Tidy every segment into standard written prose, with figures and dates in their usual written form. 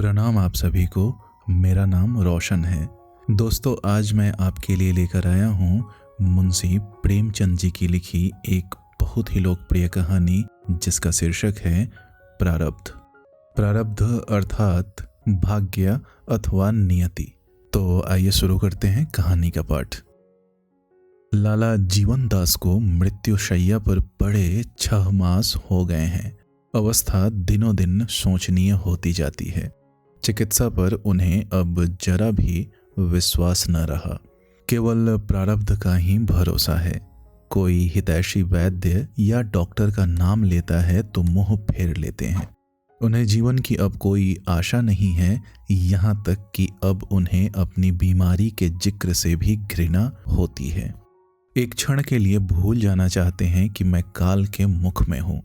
प्रणाम आप सभी को। मेरा नाम रोशन है। दोस्तों, आज मैं आपके लिए लेकर आया हूँ मुंशी प्रेमचंद जी की लिखी एक बहुत ही लोकप्रिय कहानी जिसका शीर्षक है प्रारब्ध। प्रारब्ध अर्थात भाग्य अथवा नियति। तो आइए शुरू करते हैं कहानी का पाठ। लाला जीवन दास को मृत्युशैया पर पड़े 6 मास हो गए हैं। अवस्था दिनों दिन शोचनीय होती जाती है। चिकित्सा पर उन्हें अब जरा भी विश्वास न रहा। केवल प्रारब्ध का ही भरोसा है। कोई हितैषी वैद्य या डॉक्टर का नाम लेता है तो मुंह फेर लेते हैं। उन्हें जीवन की अब कोई आशा नहीं है, यहाँ तक कि अब उन्हें अपनी बीमारी के जिक्र से भी घृणा होती है। एक क्षण के लिए भूल जाना चाहते हैं कि मैं काल के मुख में हूँ।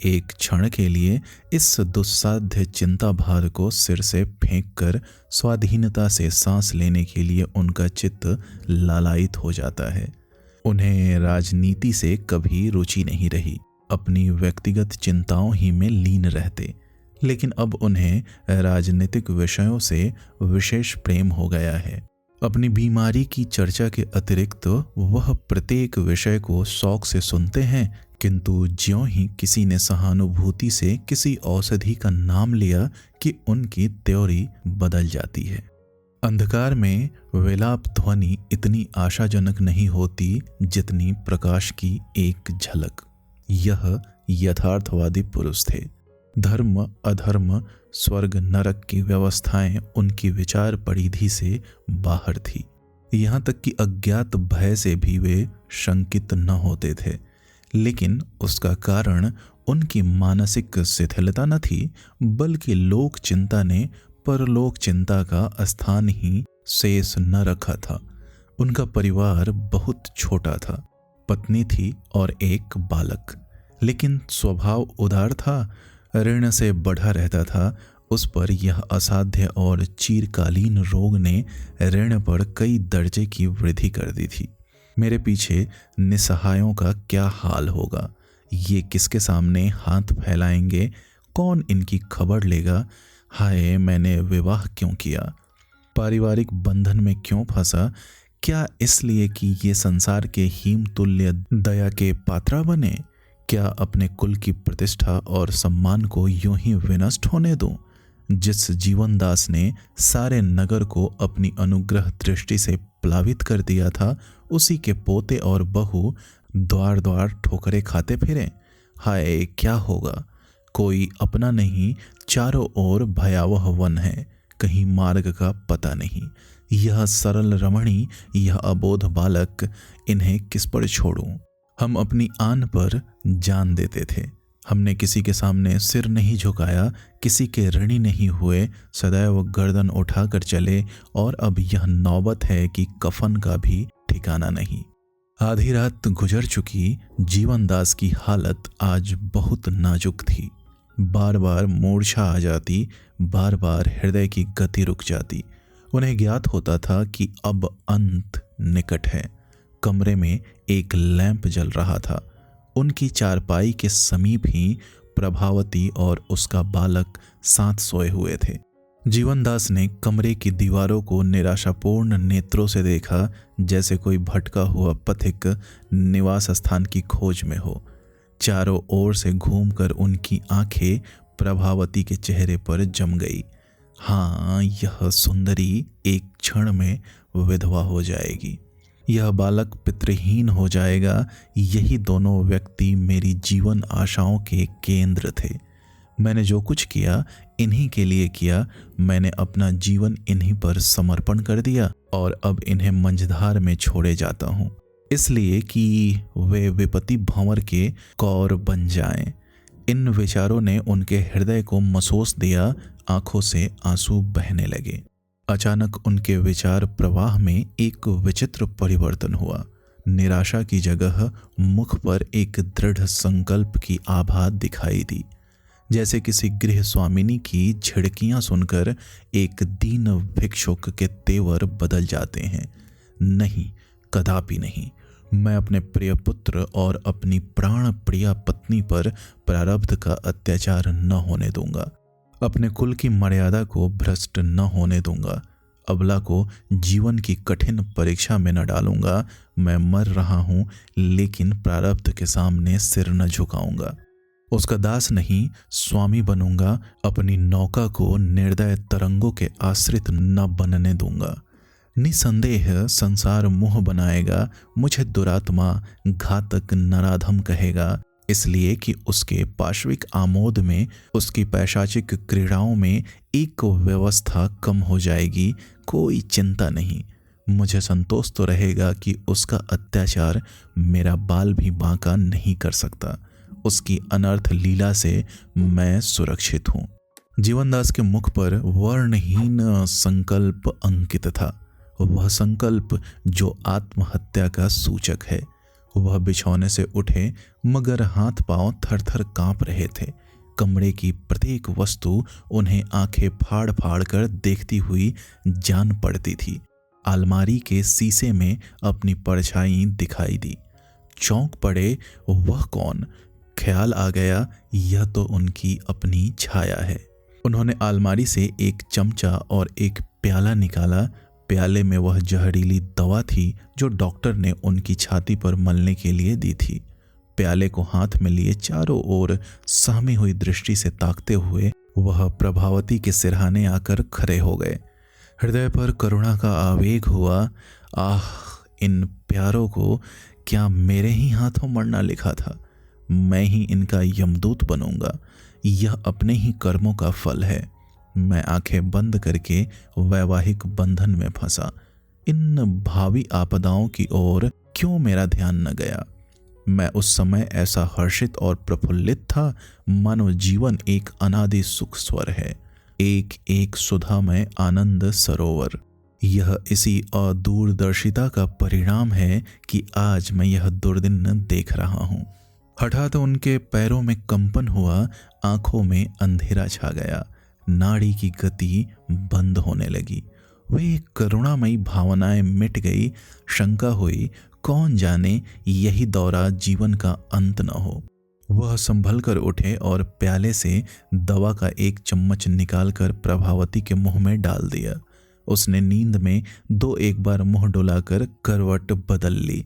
एक क्षण के लिए इस दुस्साध्य चिंता भार को सिर से फेंककर स्वाधीनता से सांस लेने के लिए उनका चित्त लालायित हो जाता है। उन्हें राजनीति से कभी रुचि नहीं रही, अपनी व्यक्तिगत चिंताओं ही में लीन रहते। लेकिन अब उन्हें राजनीतिक विषयों से विशेष प्रेम हो गया है। अपनी बीमारी की चर्चा के अतिरिक्त वह प्रत्येक विषय को शौक से सुनते हैं, किंतु ज्यों ही किसी ने सहानुभूति से किसी औषधि का नाम लिया कि उनकी त्योरी बदल जाती है। अंधकार में विलाप ध्वनि इतनी आशाजनक नहीं होती जितनी प्रकाश की एक झलक। यह यथार्थवादी पुरुष थे। धर्म अधर्म स्वर्ग नरक की व्यवस्थाएं उनकी विचार परिधि से बाहर थी। यहाँ तक कि अज्ञात भय से भी वे शंकित न होते थे। लेकिन उसका कारण उनकी मानसिक शिथिलता न थी, बल्कि लोक चिंता ने परलोक चिंता का स्थान ही शेष न रखा था। उनका परिवार बहुत छोटा था। पत्नी थी और एक बालक, लेकिन स्वभाव उदार था। ऋण से बढ़ा रहता था। उस पर यह असाध्य और चिरकालीन रोग ने ऋण पर कई दर्जे की वृद्धि कर दी थी। मेरे पीछे निसहायों का क्या हाल होगा? ये किसके सामने हाथ फैलाएंगे? कौन इनकी खबर लेगा? हाय, मैंने विवाह क्यों किया? पारिवारिक बंधन में क्यों फंसा? क्या इसलिए कि ये संसार के हीम तुल्य दया के पात्रा बने? क्या अपने कुल की प्रतिष्ठा और सम्मान को यूं ही विनष्ट होने दूं? जिस जीवनदास ने सारे नगर को अपनी अनुग्रह दृष्टि से प्लावित कर दिया था, उसी के पोते और बहू द्वार द्वार ठोकरे खाते फिरें। हाय, क्या होगा? कोई अपना नहीं, चारों ओर भयावह वन है। कहीं मार्ग का पता नहीं। यह सरल रमणी, यह अबोध बालक, इन्हें किस पर छोड़ूं? हम अपनी आन पर जान देते थे। हमने किसी के सामने सिर नहीं झुकाया, किसी के ऋणी नहीं हुए, सदैव गर्दन उठाकर चले। और अब यह नौबत है कि कफन का भी ठिकाना नहीं। आधी रात गुजर चुकी। जीवनदास की हालत आज बहुत नाजुक थी। बार बार मूर्छा आ जाती, बार बार हृदय की गति रुक जाती। उन्हें ज्ञात होता था कि अब अंत निकट है। कमरे में एक लैंप जल रहा था। उनकी चारपाई के समीप ही प्रभावती और उसका बालक साथ सोए हुए थे। जीवनदास ने कमरे की दीवारों को निराशापूर्ण नेत्रों से देखा, जैसे कोई भटका हुआ पथिक निवास स्थान की खोज में हो। चारों ओर से घूमकर उनकी आंखें प्रभावती के चेहरे पर जम गई। हाँ, यह सुंदरी एक क्षण में विधवा हो जाएगी। यह बालक पितृहीन हो जाएगा। यही दोनों व्यक्ति मेरी जीवन आशाओं के केंद्र थे। मैंने जो कुछ किया इन्हीं के लिए किया। मैंने अपना जीवन इन्हीं पर समर्पण कर दिया और अब इन्हें मंझधार में छोड़े जाता हूँ, इसलिए कि वे विपत्ति भंवर के कौर बन जाएं। इन विचारों ने उनके हृदय को मसोस दिया। आंखों से आंसू बहने लगे। अचानक उनके विचार प्रवाह में एक विचित्र परिवर्तन हुआ। निराशा की जगह मुख पर एक दृढ़ संकल्प की आभा दिखाई दी, जैसे किसी गृह स्वामिनी की झिड़कियां सुनकर एक दीन भिक्षुक के तेवर बदल जाते हैं। नहीं, कदापि नहीं। मैं अपने प्रिय पुत्र और अपनी प्राण प्रिया पत्नी पर प्रारब्ध का अत्याचार न होने दूंगा। अपने कुल की मर्यादा को भ्रष्ट न होने दूंगा। अबला को जीवन की कठिन परीक्षा में न डालूंगा। मैं मर रहा हूं, लेकिन प्रारब्ध के सामने सिर न झुकाऊंगा। उसका दास नहीं, स्वामी बनूंगा। अपनी नौका को निर्दय तरंगों के आश्रित न बनने दूंगा। निसंदेह संसार मोह बनाएगा। मुझे दुरात्मा, घातक, नराधम कहेगा, इसलिए कि उसके पाश्विक आमोद में, उसकी पैशाचिक क्रीड़ाओं में एक व्यवस्था कम हो जाएगी। कोई चिंता नहीं। मुझे संतोष तो रहेगा कि उसका अत्याचार मेरा बाल भी बांका नहीं कर सकता। उसकी अनर्थ लीला से मैं सुरक्षित हूँ। जीवनदास के मुख पर वर्णहीन संकल्प अंकित था। वह संकल्प जो आत्महत्या का सूचक है। वह बिछौने से उठे, मगर हाथ पांव थर थर कांप रहे थे। कमरे की प्रत्येक वस्तु उन्हें आंखें फाड़ फाड़ कर देखती हुई जान पड़ती थी। अलमारी के शीशे में अपनी परछाई दिखाई दी। चौंक पड़े, वह कौन? ख्याल आ गया, यह तो उनकी अपनी छाया है। उन्होंने अलमारी से एक चमचा और एक प्याला निकाला। प्याले में वह जहरीली दवा थी जो डॉक्टर ने उनकी छाती पर मलने के लिए दी थी। प्याले को हाथ में लिए चारों ओर सहमी हुई दृष्टि से ताकते हुए वह प्रभावती के सिरहाने आकर खड़े हो गए। हृदय पर करुणा का आवेग हुआ। आह, इन प्यारों को क्या मेरे ही हाथों मरना लिखा था? मैं ही इनका यमदूत बनूंगा। यह अपने ही कर्मों का फल है। मैं आंखें बंद करके वैवाहिक बंधन में फंसा। इन भावी आपदाओं की ओर क्यों मेरा ध्यान न गया? मैं उस समय ऐसा हर्षित और प्रफुल्लित था, मानो जीवन एक अनादि सुख स्वर है, एक एक सुधामय आनंद सरोवर। यह इसी अदूरदर्शिता का परिणाम है कि आज मैं यह दुर्दिन देख रहा हूँ। हठात उनके पैरों में कंपन हुआ, आंखों में अंधेरा छा गया, नाड़ी की गति बंद होने लगी। वे करुणामयी भावनाएं मिट गई। शंका हुई, कौन जाने यही दौरा जीवन का अंत न हो। वह संभल कर उठे और प्याले से दवा का एक चम्मच निकालकर प्रभावती के मुंह में डाल दिया। उसने नींद में दो एक बार मुंह डुलाकर करवट बदल ली।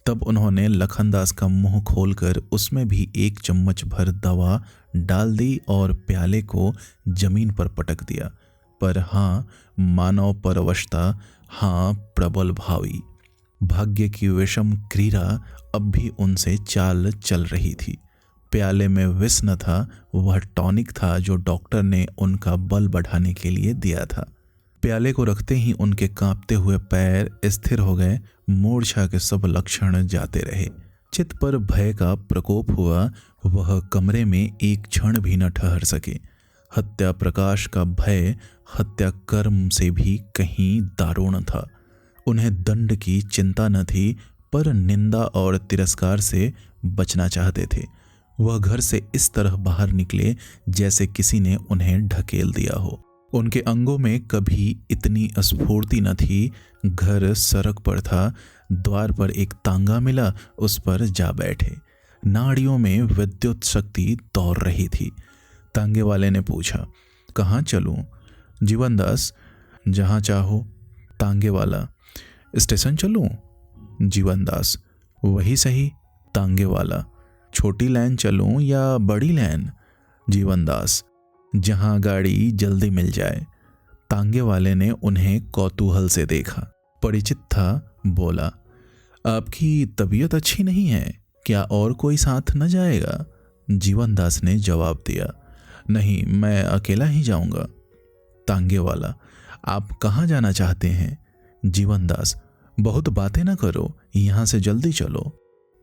तब उन्होंने लखनदास का मुंह खोलकर उसमें भी एक चम्मच भर दवा डाल दी और प्याले को जमीन पर पटक दिया। पर हाँ, मानव परवशता, हाँ, प्रबल भावी। भाग्य की विषम क्रीड़ा अब भी उनसे चाल चल रही थी। प्याले में विष न था, वह टॉनिक था जो डॉक्टर ने उनका बल बढ़ाने के लिए दिया था। प्याले को रखते ही उनके कांपते हुए पैर स्थिर हो गए। मूर्छा के सब लक्षण जाते रहे। चित्त पर भय का प्रकोप हुआ। वह कमरे में एक क्षण भी न ठहर सके। हत्या प्रकाश का भय हत्या कर्म से भी कहीं दारुण था। उन्हें दंड की चिंता न थी, पर निंदा और तिरस्कार से बचना चाहते थे। वह घर से इस तरह बाहर निकले जैसे किसी ने उन्हें ढकेल दिया हो। उनके अंगों में कभी इतनी स्फूर्ति न थी। घर सड़क पर था। द्वार पर एक तांगा मिला, उस पर जा बैठे। नाड़ियों में विद्युत शक्ति दौड़ रही थी। तांगे वाले ने पूछा, कहाँ चलूं? जीवनदास, जहाँ चाहो। तांगे वाला, स्टेशन चलूं? जीवनदास, वही सही। तांगे वाला, छोटी लाइन चलूं या बड़ी लाइन? जीवनदास, जहां गाड़ी जल्दी मिल जाए। तांगे वाले ने उन्हें कौतूहल से देखा। परिचित था, बोला, आपकी तबीयत अच्छी नहीं है क्या? और कोई साथ न जाएगा? जीवनदास ने जवाब दिया, नहीं, मैं अकेला ही जाऊंगा। तांगे वाला, आप कहाँ जाना चाहते हैं? जीवनदास, बहुत बातें न करो, यहाँ से जल्दी चलो।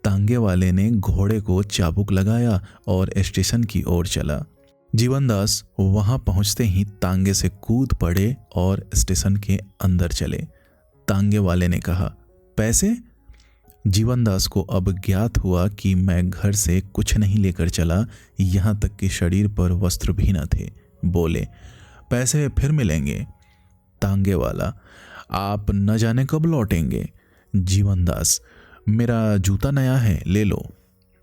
तांगे वाले ने घोड़े को चाबुक लगाया और स्टेशन की ओर चला। जीवनदास वहां पहुंचते ही तांगे से कूद पड़े और स्टेशन के अंदर चले। तांगे वाले ने कहा, पैसे? जीवनदास को अब ज्ञात हुआ कि मैं घर से कुछ नहीं लेकर चला, यहाँ तक कि शरीर पर वस्त्र भी न थे। बोले, पैसे फिर मिलेंगे। तांगे वाला, आप न जाने कब लौटेंगे। जीवनदास, मेरा जूता नया है, ले लो।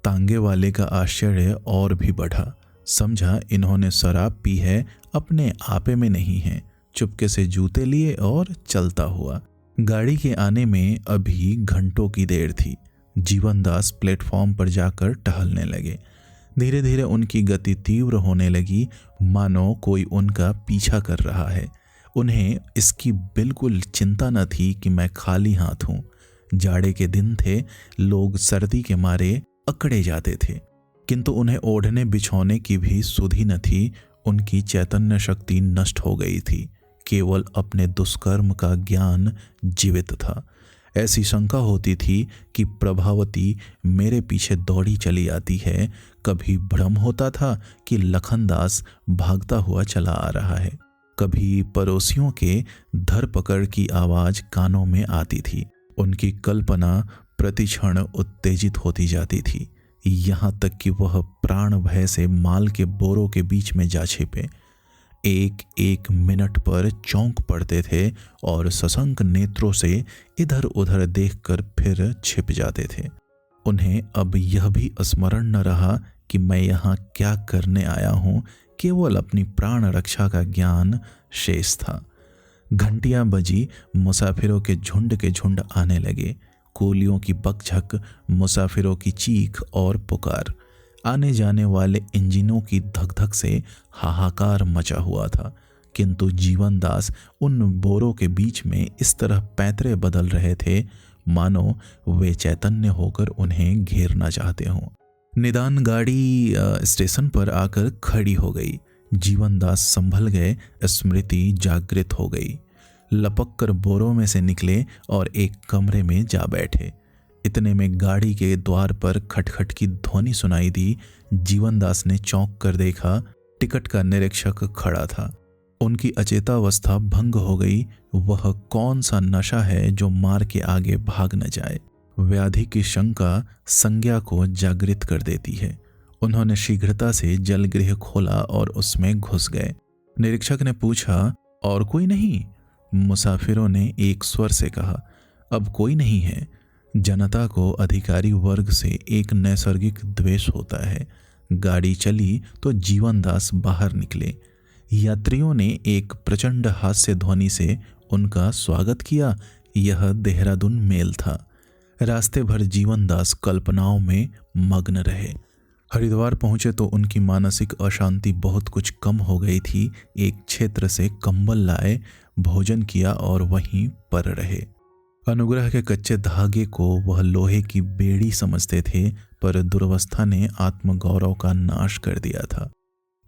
तांगे वाले का आश्चर्य और भी बढ़ा। समझा इन्होंने शराब पी है, अपने आपे में नहीं है। चुपके से जूते लिए और चलता हुआ। गाड़ी के आने में अभी घंटों की देर थी। जीवनदास प्लेटफॉर्म पर जाकर टहलने लगे। धीरे धीरे उनकी गति तीव्र होने लगी, मानो कोई उनका पीछा कर रहा है। उन्हें इसकी बिल्कुल चिंता न थी कि मैं खाली हाथ हूँ। जाड़े के दिन थे, लोग सर्दी के मारे अकड़े जाते थे, किंतु उन्हें ओढ़ने बिछौने की भी सुधि न थी। उनकी चैतन्य शक्ति नष्ट हो गई थी, केवल अपने दुष्कर्म का ज्ञान जीवित था। ऐसी शंका होती थी कि प्रभावती मेरे पीछे दौड़ी चली आती है। कभी भ्रम होता था कि लखनदास भागता हुआ चला आ रहा है। कभी पड़ोसियों के धरपकड़ की आवाज कानों में आती थी। उनकी कल्पना प्रतिक्षण उत्तेजित होती जाती थी, यहाँ तक कि वह प्राण भय से माल के बोरों के बीच में जा छिपे। एक एक मिनट पर चौंक पड़ते थे और सशंक नेत्रों से इधर उधर देखकर फिर छिप जाते थे। उन्हें अब यह भी स्मरण न रहा कि मैं यहाँ क्या करने आया हूँ, केवल अपनी प्राण रक्षा का ज्ञान शेष था। घंटियां बजी, मुसाफिरों के झुंड आने लगे। कूलियों की बकझक, मुसाफिरों की चीख और पुकार, आने जाने वाले इंजनों की धक धक से हाहाकार मचा हुआ था। किंतु जीवनदास उन बोरों के बीच में इस तरह पैंतरे बदल रहे थे, मानो वे चैतन्य होकर उन्हें घेरना चाहते हों। निदान गाड़ी स्टेशन पर आकर खड़ी हो गई। जीवनदास संभल गए, स्मृति जागृत हो गई। लपक कर बोरों में से निकले और एक कमरे में जा बैठे। इतने में गाड़ी के द्वार पर खटखट की ध्वनि सुनाई दी। जीवनदास ने चौंक कर देखा, टिकट का निरीक्षक खड़ा था। उनकी अचेतावस्था भंग हो गई। वह कौन सा नशा है जो मार के आगे भाग न जाए? व्याधि की शंका संज्ञा को जागृत कर देती है। उन्होंने शीघ्रता से जलगृह खोला और उसमें घुस गए। निरीक्षक ने पूछा, और कोई नहीं? मुसाफिरों ने एक स्वर से कहा, अब कोई नहीं है। जनता को अधिकारी वर्ग से एक नैसर्गिक द्वेष होता है। गाड़ी चली तो जीवनदास बाहर निकले। यात्रियों ने एक प्रचंड हास्य ध्वनि से उनका स्वागत किया। यह देहरादून मेल था। रास्ते भर जीवनदास कल्पनाओं में मग्न रहे। हरिद्वार पहुंचे तो उनकी मानसिक अशांति बहुत कुछ कम हो गई थी। एक क्षेत्र से कंबल लाए, भोजन किया और वहीं पर रहे। अनुग्रह के कच्चे धागे को वह लोहे की बेड़ी समझते थे, पर दुर्वस्था ने आत्मगौरव का नाश कर दिया था।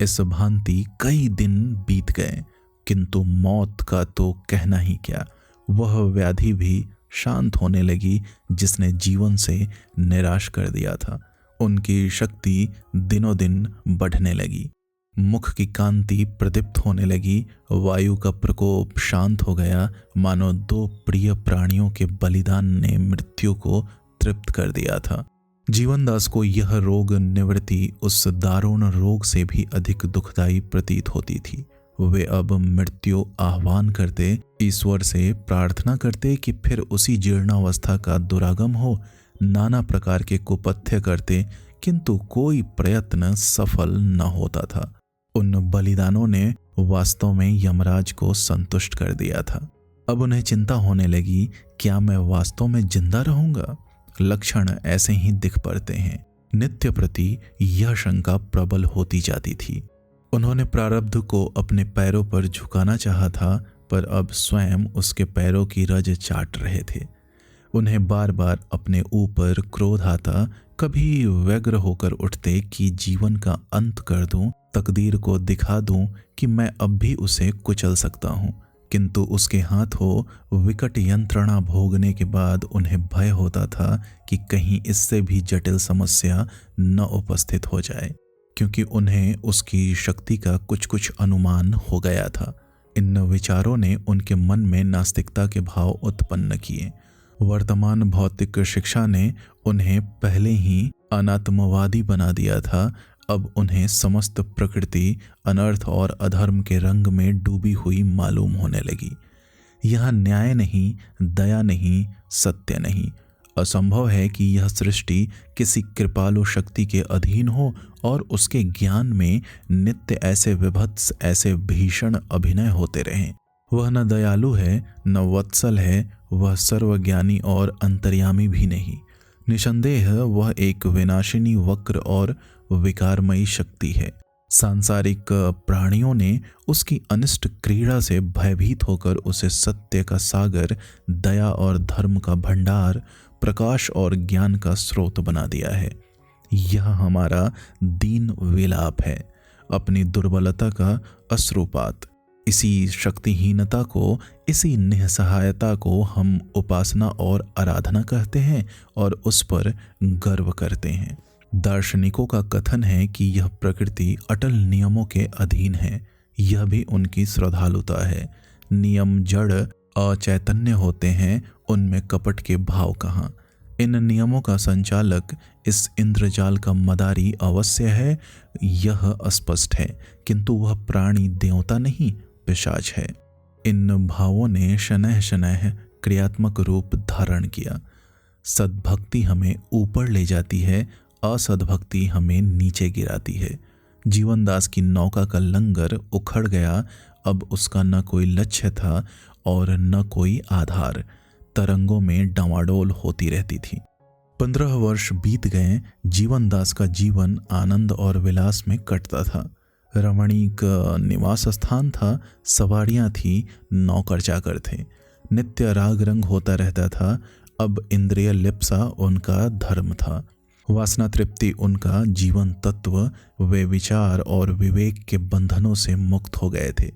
इस भांति कई दिन बीत गए, किंतु मौत का तो कहना ही क्या। वह व्याधि भी शांत होने लगी जिसने जीवन से निराश कर दिया था। उनकी शक्ति दिनों दिन बढ़ने लगी। मुख की कांति प्रदीप्त होने लगी। वायु का प्रकोप शांत हो गया, मानो दो प्रिय प्राणियों के बलिदान ने मृत्यु को तृप्त कर दिया था। जीवनदास को यह रोग निवृत्ति उस दारुण रोग से भी अधिक दुखदायी प्रतीत होती थी। वे अब मृत्यु आह्वान करते, ईश्वर से प्रार्थना करते कि फिर उसी जीर्णावस्था का दुरागम हो। नाना प्रकार के कुपथ्य करते, किंतु कोई प्रयत्न सफल न होता था। उन बलिदानों ने वास्तव में यमराज को संतुष्ट कर दिया था। अब उन्हें चिंता होने लगी, क्या मैं वास्तव में जिंदा रहूंगा? लक्षण ऐसे ही दिख पड़ते हैं। नित्य प्रति यह शंका प्रबल होती जाती थी। उन्होंने प्रारब्ध को अपने पैरों पर झुकाना चाहा था, पर अब स्वयं उसके पैरों की रज चाट रहे थे। उन्हें बार बार अपने ऊपर क्रोध आता। कभी व्यग्र होकर उठते कि जीवन का अंत कर दूं, तकदीर को दिखा दूं कि मैं अब भी उसे कुचल सकता हूं। किंतु उसके हाथों विकट यंत्रणा भोगने के बाद उन्हें भय होता था कि कहीं इससे भी जटिल समस्या न उपस्थित हो जाए, क्योंकि उन्हें उसकी शक्ति का कुछ कुछ अनुमान हो गया था। इन विचारों ने उनके मन में नास्तिकता के भाव उत्पन्न किए। वर्तमान भौतिक शिक्षा ने उन्हें पहले ही अनात्मवादी बना दिया था। अब उन्हें समस्त प्रकृति अनर्थ और अधर्म के रंग में डूबी हुई मालूम होने लगी। यहाँ न्याय नहीं, दया नहीं, सत्य नहीं, असंभव है कि यह सृष्टि किसी कृपालु शक्ति के अधीन हो और उसके ज्ञान में नित्य ऐसे विभत्स, ऐसे भीषण अभिनय होते रहें। वह न दयालु है, न वत्सल है, वह सर्वज्ञानी और अंतर्यामी भी नहीं। निसंदेह वह एक विनाशिनी, वक्र और विकारमयी शक्ति है। सांसारिक प्राणियों ने उसकी अनिष्ट क्रीड़ा से भयभीत होकर उसे सत्य का सागर, दया और धर्म का भंडार, प्रकाश और ज्ञान का स्रोत बना दिया है। यह हमारा दीन विलाप है, अपनी दुर्बलता का अश्रुपात। इसी शक्तिहीनता को, इसी निस्सहायता को हम उपासना और आराधना कहते हैं और उस पर गर्व करते हैं। दार्शनिकों का कथन है कि यह प्रकृति अटल नियमों के अधीन है। यह भी उनकी श्रद्धालुता है। नियम जड़ अचैतन्य होते हैं, उनमें कपट के भाव कहाँ। इन नियमों का संचालक इस इंद्रजाल का मदारी अवश्य है, यह स्पष्ट है, किंतु वह प्राणी देवता नहीं, पिशाच है। इन भावों ने शनैः शनैः क्रियात्मक रूप धारण किया। सद्भक्ति हमें ऊपर ले जाती है, असद्भक्ति हमें नीचे गिराती है। जीवनदास की नौका का लंगर उखड़ गया। अब उसका न कोई लक्ष्य था और न कोई आधार। तरंगों में डामाडोल होती रहती थी। 15 वर्ष बीत गए। जीवनदास का जीवन आनंद और विलास में कटता था। रमणीक निवास स्थान था, सवारियां थी, नौकर चाकर थे। नित्य राग रंग होता रहता था। अब इंद्रिय लिप्सा उनका धर्म था, वासना तृप्ति उनका जीवन तत्व। वे विचार और विवेक के बंधनों से मुक्त हो गए थे।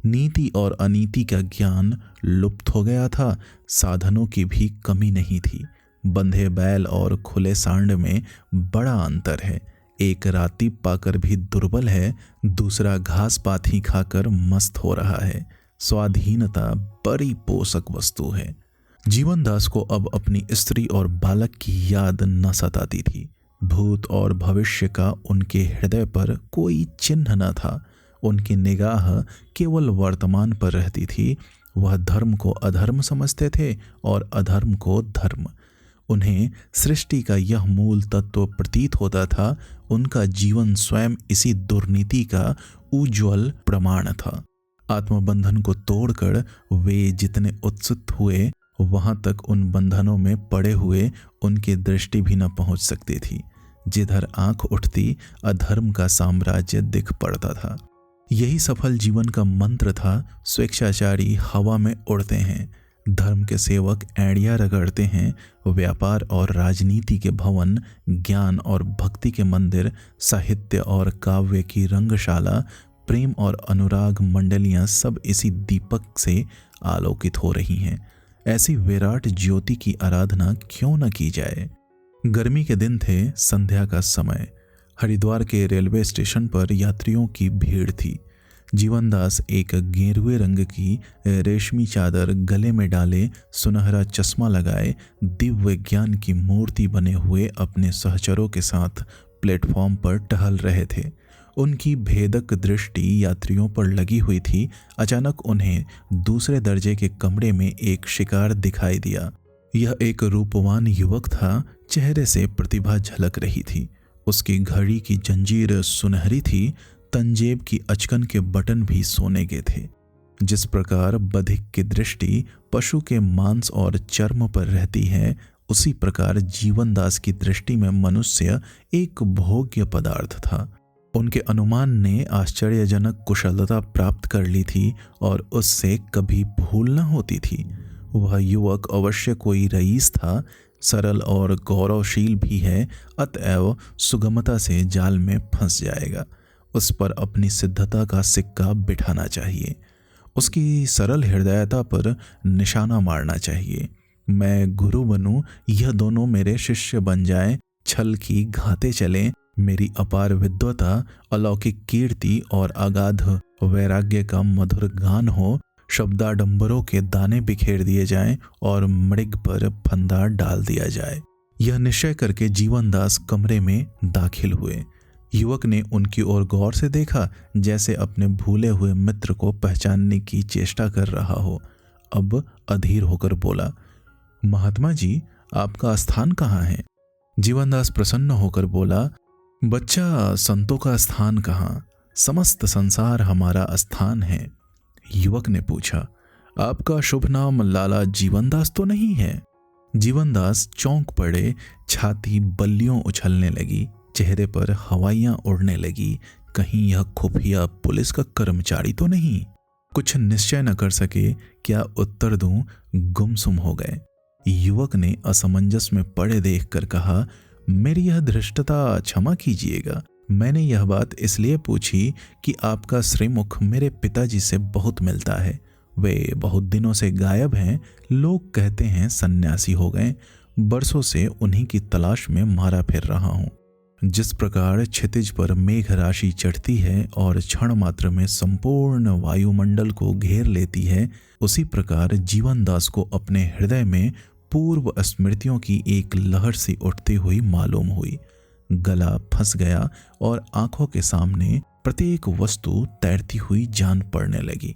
नीति और अनीति का ज्ञान लुप्त हो गया था। साधनों की भी कमी नहीं थी। बंधे बैल और खुले सांड में बड़ा अंतर है। एक राती पाकर भी दुर्बल है, दूसरा घास पाथी खाकर मस्त हो रहा है। स्वाधीनता बड़ी पोषक वस्तु है। जीवनदास को अब अपनी स्त्री और बालक की याद न सताती थी। भूत और भविष्य का उनके हृदय पर कोई चिन्ह न था। उनकी निगाह केवल वर्तमान पर रहती थी। वह धर्म को अधर्म समझते थे और अधर्म को धर्म। उन्हें सृष्टि का यह मूल तत्व प्रतीत होता था। उनका जीवन स्वयं इसी दुर्नीति का उज्ज्वल प्रमाण था। आत्मबंधन को तोड़कर वे जितने उत्सुक हुए, वहां तक उन बंधनों में पड़े हुए उनकी दृष्टि भी न पहुंच सकती थी। जिधर आंख उठती, अधर्म का साम्राज्य दिख पड़ता था। यही सफल जीवन का मंत्र था। स्वेच्छाचारी हवा में उड़ते हैं, धर्म के सेवक एड़ियां रगड़ते हैं। व्यापार और राजनीति के भवन, ज्ञान और भक्ति के मंदिर, साहित्य और काव्य की रंगशाला, प्रेम और अनुराग मंडलियां सब इसी दीपक से आलोकित हो रही हैं। ऐसी विराट ज्योति की आराधना क्यों न की जाए। गर्मी के दिन थे, संध्या का समय। हरिद्वार के रेलवे स्टेशन पर यात्रियों की भीड़ थी। जीवनदास एक गेरुए रंग की रेशमी चादर गले में डाले, सुनहरा चश्मा लगाए, दिव्य ज्ञान की मूर्ति बने हुए अपने सहचरों के साथ प्लेटफॉर्म पर टहल रहे थे। उनकी भेदक दृष्टि यात्रियों पर लगी हुई थी। अचानक उन्हें दूसरे दर्जे के कमरे में एक शिकार दिखाई दिया। यह एक रूपवान युवक था। चेहरे से प्रतिभा झलक रही थी। उसकी घड़ी की जंजीर सुनहरी थी। तंजेब की अचकन के बटन भी सोने के थे। जिस प्रकार बधिक की दृष्टि पशु के मांस और चर्म पर रहती है, उसी प्रकार जीवनदास की दृष्टि में मनुष्य एक भोग्य पदार्थ था। उनके अनुमान ने आश्चर्यजनक कुशलता प्राप्त कर ली थी और उससे कभी भूल न होती थी। वह युवक अवश्य कोई रईस था, सरल और गौरवशील भी है, अतएव सुगमता से जाल में फंस जाएगा। उस पर अपनी सिद्धता का सिक्का बिठाना चाहिए। उसकी सरल हृदयता पर निशाना मारना चाहिए। मैं गुरु बनूं, यह दोनों मेरे शिष्य बन जाएं, छल की घाते चलें, मेरी अपार विद्वता, अलौकिक कीर्ति और अगाध वैराग्य का मधुर गान हो, शब्दाडंबरों के दाने बिखेर दिए जाएं और मृग पर फंदा डाल दिया जाए। यह निश्चय करके जीवनदास कमरे में दाखिल हुए। युवक ने उनकी ओर गौर से देखा, जैसे अपने भूले हुए मित्र को पहचानने की चेष्टा कर रहा हो। अब अधीर होकर बोला, महात्मा जी, आपका स्थान कहाँ है? जीवनदास प्रसन्न होकर बोला, बच्चा, संतों का स्थान कहाँ, समस्त संसार हमारा स्थान है। युवक ने पूछा, आपका शुभ नाम लाला जीवनदास तो नहीं है? जीवनदास चौंक पड़े, छाती बल्लियों उछलने लगी, चेहरे पर हवाइयां उड़ने लगी। कहीं यह खुफिया पुलिस का कर्मचारी तो नहीं? कुछ निश्चय न कर सके, क्या उत्तर दूं, गुमसुम हो गए। युवक ने असमंजस में पड़े देखकर कहा, मेरी यह धृष्टता क्षमा कीजिएगा। मैंने यह बात इसलिए पूछी कि आपका श्रीमुख मेरे पिताजी से बहुत मिलता है। वे बहुत दिनों से गायब हैं, लोग कहते हैं सन्यासी हो गए। बरसों से उन्हीं की तलाश में मारा फिर रहा हूँ। जिस प्रकार क्षितिज पर मेघ राशि चढ़ती है और क्षण मात्र में संपूर्ण वायुमंडल को घेर लेती है, उसी प्रकार जीवनदास को अपने हृदय में पूर्व स्मृतियों की एक लहर सी उठती हुई मालूम हुई। गला फंस गया और आंखों के सामने प्रत्येक वस्तु तैरती हुई जान पड़ने लगी।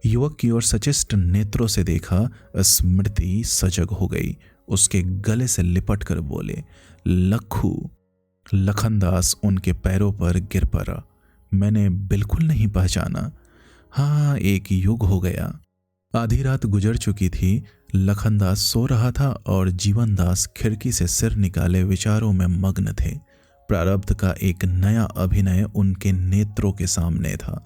युवक की ओर सचेष्ट नेत्रों से देखा, स्मृति सजग हो गई। उसके गले से लिपट कर बोले, लखू। लखनदास उनके पैरों पर गिर पड़ा। मैंने बिल्कुल नहीं पहचाना। हाँ, एक युग हो गया। आधी रात गुजर चुकी थी। लखनदास सो रहा था और जीवनदास खिड़की से सिर निकाले विचारों में मग्न थे। प्रारब्ध का एक नया अभिनय उनके नेत्रों के सामने था।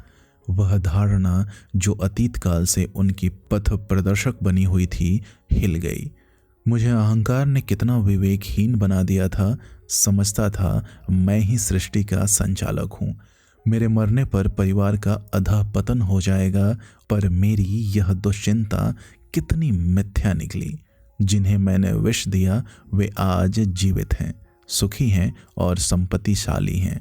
वह धारणा जो अतीत काल से उनकी पथ प्रदर्शक बनी हुई थी, हिल गई। मुझे अहंकार ने कितना विवेकहीन बना दिया था। समझता था मैं ही सृष्टि का संचालक हूँ। मेरे मरने पर परिवार का अधःपतन हो जाएगा, पर मेरी यह दुश्चिंता कितनी मिथ्या निकली। जिन्हें मैंने विष दिया वे आज जीवित हैं, सुखी हैं और संपत्तिशाली हैं।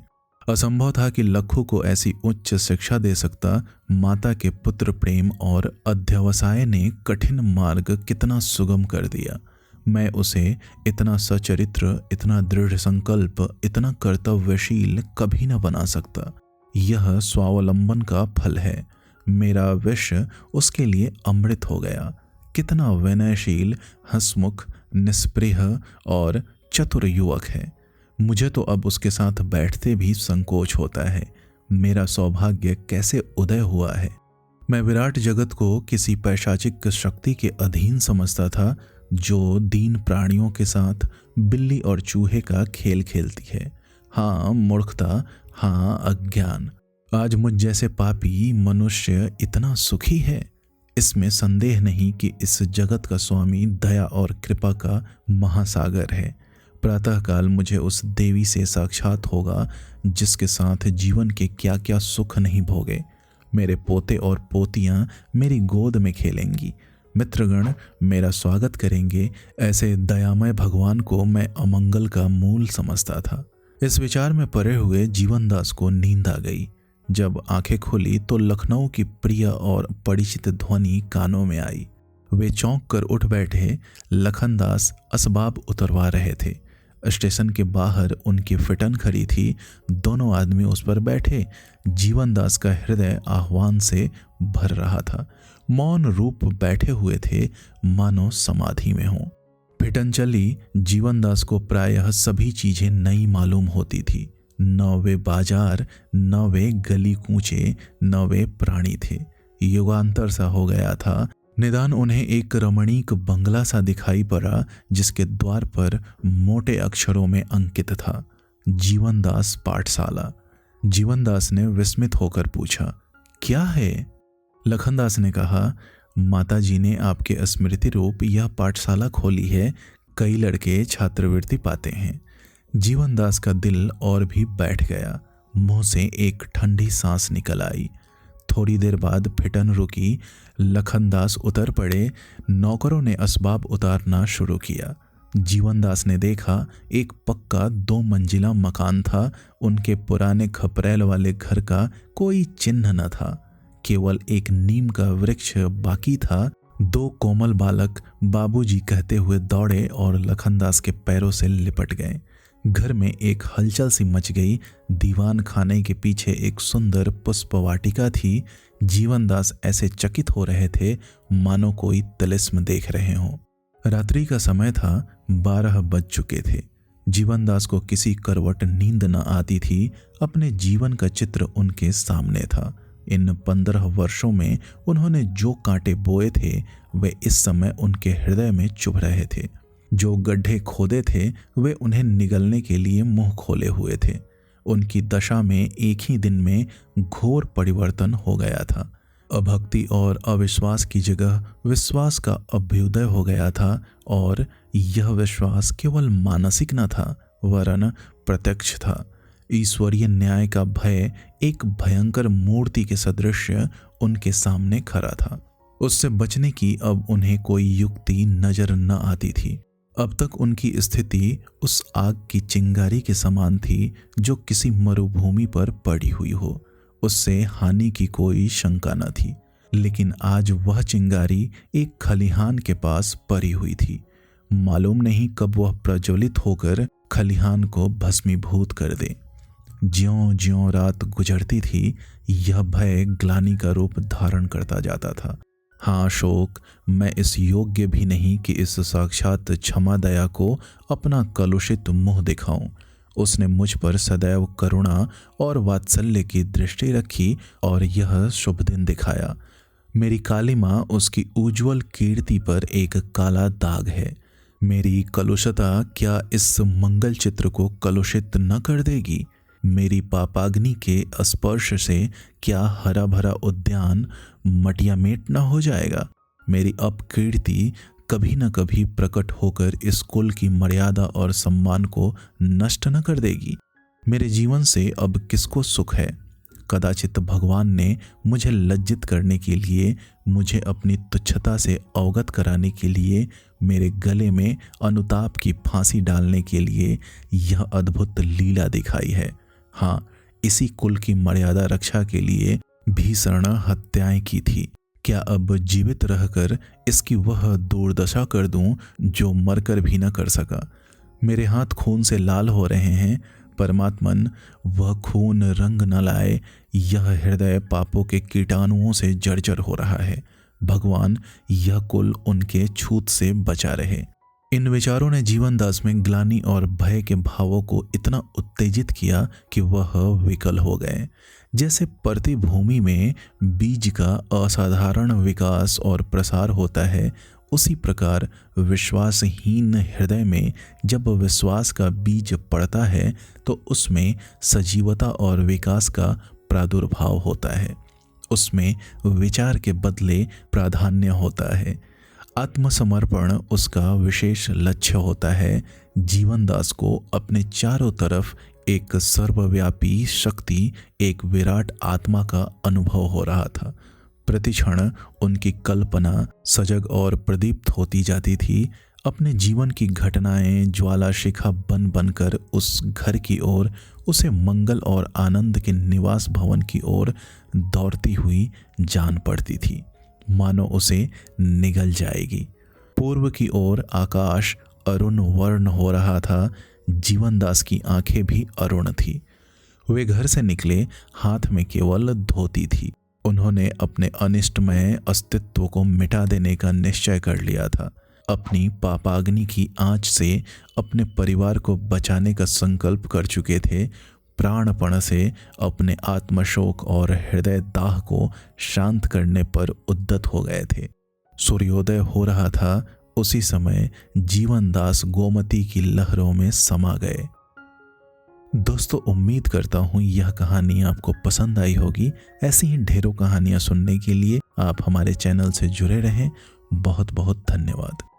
असंभव था कि लखू को ऐसी उच्च शिक्षा दे सकता। माता के पुत्र प्रेम और अध्यवसाय ने कठिन मार्ग कितना सुगम कर दिया। मैं उसे इतना सचरित्र, इतना दृढ़ संकल्प, इतना कर्तव्यशील कभी न बना सकता। यह स्वावलंबन का फल है। मेरा विष उसके लिए अमृत हो गया। कितना विनयशील, हंसमुख, निस्पृह और चतुर युवक है। मुझे तो अब उसके साथ बैठते भी संकोच होता है। मेरा सौभाग्य कैसे उदय हुआ है। मैं विराट जगत को किसी पैशाचिक शक्ति के अधीन समझता था, जो दीन प्राणियों के साथ बिल्ली और चूहे का खेल खेलती है। हाँ, मूर्खता, हाँ, अज्ञान। आज मुझ जैसे पापी मनुष्य इतना सुखी है, इसमें संदेह नहीं कि इस जगत का स्वामी दया और कृपा का महासागर है। प्रातःकाल मुझे उस देवी से साक्षात होगा जिसके साथ जीवन के क्या क्या सुख नहीं भोगे। मेरे पोते और पोतियां मेरी गोद में खेलेंगी। मित्रगण मेरा स्वागत करेंगे। ऐसे दयामय भगवान को मैं अमंगल का मूल समझता था। इस विचार में पड़े हुए जीवनदास को नींद आ गई। जब आंखें खोली तो लखनऊ की प्रिय और परिचित ध्वनि कानों में आई। वे चौंक कर उठ बैठे। लखनदास असबाब उतरवा रहे थे। स्टेशन के बाहर उनकी फिटन खड़ी थी। दोनों आदमी उस पर बैठे। जीवनदास का हृदय आह्वान से भर रहा था। मौन रूप बैठे हुए थे, मानो समाधि में हों। फिटन चली। जीवनदास को प्रायः सभी चीजें नई मालूम होती थी। न वे बाजार, न वे गली कूचे, न वे प्राणी थे। युगांतर सा हो गया था। निदान उन्हें एक रमणीक बंगला सा दिखाई पड़ा, जिसके द्वार पर मोटे अक्षरों में अंकित था, जीवनदास पाठशाला। जीवनदास ने विस्मित होकर पूछा, क्या है? लखनदास ने कहा, माताजी ने आपके स्मृति रूप यह पाठशाला खोली है। कई लड़के छात्रवृत्ति पाते हैं। जीवनदास का दिल और भी बैठ गया। मुंह से एक ठंडी सांस निकल आई। थोड़ी देर बाद फिटन रुकी। लखनदास उतर पड़े। नौकरों ने असबाब उतारना शुरू किया। जीवनदास ने देखा एक पक्का 2 मंजिला मकान था। उनके पुराने खपरेल वाले घर का कोई चिन्ह न था। केवल एक नीम का वृक्ष बाकी था। 2 कोमल बालक बाबूजी कहते हुए दौड़े और लखनदास के पैरों से लिपट गए। घर में एक हलचल सी मच गई। दीवान खाने के पीछे एक सुंदर पुष्प वाटिका थी। जीवनदास ऐसे चकित हो रहे थे मानो कोई तिलिस्म देख रहे हों। रात्रि का समय था, 12 बज चुके थे। जीवनदास को किसी करवट नींद न आती थी। अपने जीवन का चित्र उनके सामने था। इन 15 वर्षों में उन्होंने जो कांटे बोए थे वे इस समय उनके हृदय में चुभ रहे थे। जो गड्ढे खोदे थे वे उन्हें निगलने के लिए मुंह खोले हुए थे। उनकी दशा में एक ही दिन में घोर परिवर्तन हो गया था। अभक्ति और अविश्वास की जगह विश्वास का अभ्युदय हो गया था, और यह विश्वास केवल मानसिक न था वरन प्रत्यक्ष था। ईश्वरीय न्याय का भय एक भयंकर मूर्ति के सदृश उनके सामने खड़ा था। उससे बचने की अब उन्हें कोई युक्ति नजर न आती थी। अब तक उनकी स्थिति उस आग की चिंगारी के समान थी जो किसी मरुभूमि पर पड़ी हुई हो। उससे हानि की कोई शंका न थी, लेकिन आज वह चिंगारी एक खलिहान के पास पड़ी हुई थी। मालूम नहीं कब वह प्रज्वलित होकर खलिहान को भस्मीभूत कर दे। ज्यों-ज्यों रात गुजरती थी, यह भय ग्लानि का रूप धारण करता जाता था। हाँ अशोक, मैं इस योग्य भी नहीं कि इस साक्षात क्षमा दया को अपना कलुषित मुंह दिखाऊं। उसने मुझ पर सदैव करुणा और वात्सल्य की दृष्टि रखी और यह शुभ दिन दिखाया। मेरी काली माँ उसकी उज्ज्वल कीर्ति पर एक काला दाग है। मेरी कलुषता क्या इस मंगल चित्र को कलुषित न कर देगी? मेरी पापाग्नि के स्पर्श से क्या हरा भरा उद्यान मटियामेट न हो जाएगा? मेरी अपकीर्ति कभी न कभी प्रकट होकर इस कुल की मर्यादा और सम्मान को नष्ट न कर देगी? मेरे जीवन से अब किसको सुख है? कदाचित भगवान ने मुझे लज्जित करने के लिए, मुझे अपनी तुच्छता से अवगत कराने के लिए, मेरे गले में अनुताप की फांसी डालने के लिए यह अद्भुत लीला दिखाई है। हाँ, इसी कुल की मर्यादा रक्षा के लिए भीषण हत्याएं की थी। क्या अब जीवित रहकर इसकी वह दुर्दशा कर दूं जो मरकर भी न कर सका? मेरे हाथ खून से लाल हो रहे हैं। परमात्मन, वह खून रंग न लाए। यह हृदय पापों के कीटाणुओं से जर्जर हो रहा है। भगवान, यह कुल उनके छूत से बचा रहे। इन विचारों ने जीवनदास में ग्लानि और भय के भावों को इतना उत्तेजित किया कि वह विकल हो गए। जैसे परती भूमि में बीज का असाधारण विकास और प्रसार होता है, उसी प्रकार विश्वासहीन हृदय में जब विश्वास का बीज पड़ता है तो उसमें सजीवता और विकास का प्रादुर्भाव होता है। उसमें विचार के बदले प्राधान्य होता है। आत्मसमर्पण उसका विशेष लक्ष्य होता है। जीवनदास को अपने चारों तरफ एक सर्वव्यापी शक्ति, एक विराट आत्मा का अनुभव हो रहा था। प्रतिक्षण उनकी कल्पना सजग और प्रदीप्त होती जाती थी। अपने जीवन की घटनाएं ज्वाला शिखा बन बनकर उस घर की ओर, उसे मंगल और आनंद के निवास भवन की ओर दौड़ती हुई जान पड़ती थी, मानो उसे निगल जाएगी। पूर्व की ओर आकाश अरुण वर्ण हो रहा था। जीवनदास की आंखें भी अरुण थी। वे घर से निकले, हाथ में केवल धोती थी। उन्होंने अपने अनिष्टमय अस्तित्व को मिटा देने का निश्चय कर लिया था। अपनी पापाग्नि की आंच से अपने परिवार को बचाने का संकल्प कर चुके थे। प्राणपण से अपने आत्मशोक और हृदय दाह को शांत करने पर उद्यत हो गए थे। सूर्योदय हो रहा था। उसी समय जीवनदास गोमती की लहरों में समा गए। दोस्तों, उम्मीद करता हूँ यह कहानी आपको पसंद आई होगी। ऐसी ही ढेरों कहानियाँ सुनने के लिए आप हमारे चैनल से जुड़े रहें। बहुत बहुत धन्यवाद।